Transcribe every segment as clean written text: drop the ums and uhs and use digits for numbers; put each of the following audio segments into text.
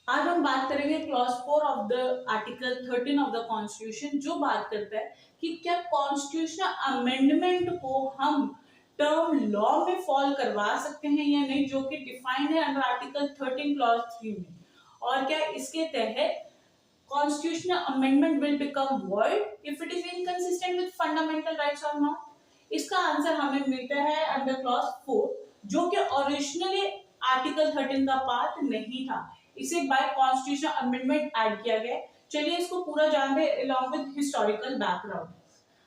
आज हम बात करेंगे clause 4 of the article 13 of the constitution, जो बात करता है कि क्या कॉन्स्टिट्यूशनल अमेंडमेंट को हम टर्म लॉ में फॉल करवा सकते हैं या नहीं, जो कि डिफाइंड है अंडर आर्टिकल 13 क्लॉज 3 में। और क्या इसके तहत constitutional amendment will become void if it is inconsistent with fundamental rights or not? इसका आंसर हमें मिलता है अंडर क्लॉज 4, जो कि ओरिजिनली आर्टिकल 13 का पार्ट नहीं था। इसे बाय कॉन्स्टिट्यूशनल अमेंडमेंट ऐड किया गया। चलिए इसको पूरा जानते along with historical background।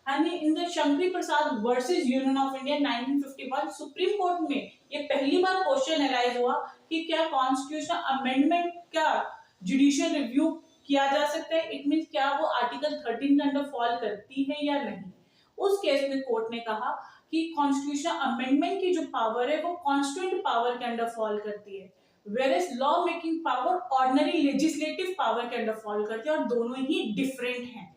यानी in the Shankari Prasad versus union of India 1951 supreme court में ये पहली बार क्वेश्चन एराइज हुआ कि क्या कॉन्स्टिट्यूशनल अमेंडमेंट का जुडिशियल रिव्यू किया जा सकता है। इट मींस क्या वो आर्टिकल 13 के अंडर फॉल करती है या नहीं। उस केस में कोर्ट ने कहा कि कॉन्स्टिट्यूशनल अमेंडमेंट की जो पावर है वो कॉन्स्टिट्यूएंट पावर के अंडर फॉल करती है, whereas law making power ordinary legislative power के अंडर फॉल करती है, और दोनों ही डिफरेंट हैं।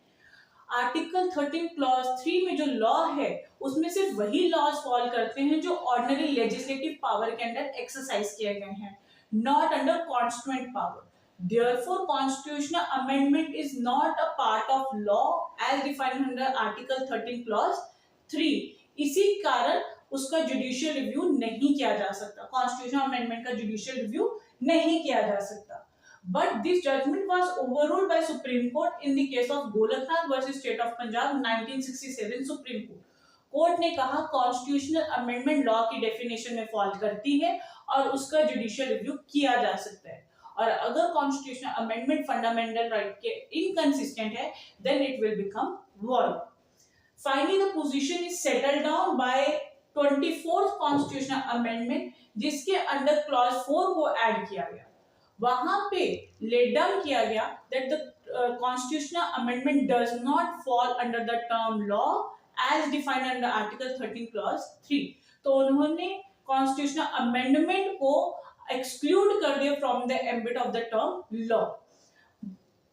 आर्टिकल 13 क्लॉज 3 में जो लॉ है उसमें सिर्फ वही लॉज फॉल करते हैं जो ऑर्डिनरी लेजिस्लेटिव पावर के अंडर एक्सरसाइज किए गए हैं, not under constituent power. Therefore, constitutional amendment is not a part of law as defined under Article 13 Clause 3. इसी कारण उसका जुडिशियल रिव्यू नहीं किया जा सकता, कॉन्स्टिट्यूशनल अमेंडमेंट का जुडिशियल रिव्यू नहीं किया जा सकता। But this judgment was overruled by Supreme Court in the case of Golaknath versus State of Punjab 1967 Supreme Court. Court ने कहा कॉन्स्टिट्यूशनल अमेंडमेंट लॉ की डेफिनेशन में फॉल करती है और उसका जुडिशियल रिव्यू किया जा सकता है, और अगर कॉन्स्टिट्यूशनल अमेंडमेंट फंडामेंटल राइट के इनकंसिस्टेंट है then it will become void. Finally the position is settled down by 24th constitutional amendment, जिसके अंडर क्लॉज 4 को ऐड किया गया। वहां पे लेट डाउन किया गया that the constitutional amendment does not fall under the term law as defined under article 13 clause 3। तो उन्होंने कॉन्स्टिट्यूशनल अमेंडमेंट को एक्सक्लूड कर दिया from the ambit of the term law.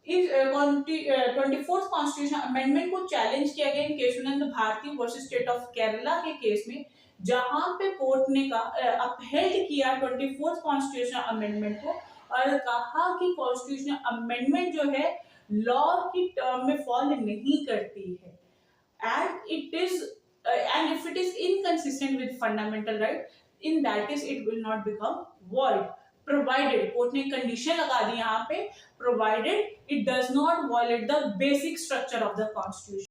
इस 24th कॉन्स्टिट्यूशन अमेंडमेंट को challenge किया गया in Keshavananda Bharati versus state of Kerala के केस में, जहां पे कोर्ट ने अपहेल्ड किया 24th कॉन्स्टिट्यूशन अमेंडमेंट को और कहा कि कॉन्स्टिट्यूशन अमेंडमेंट जो है लॉ की टर्म में फॉल नहीं करती है, and if it is inconsistent with fundamental right, in that case it will not become void, provided court ने कंडीशन लगा दी यहाँ पे, provided it does not violate the basic structure of the constitution।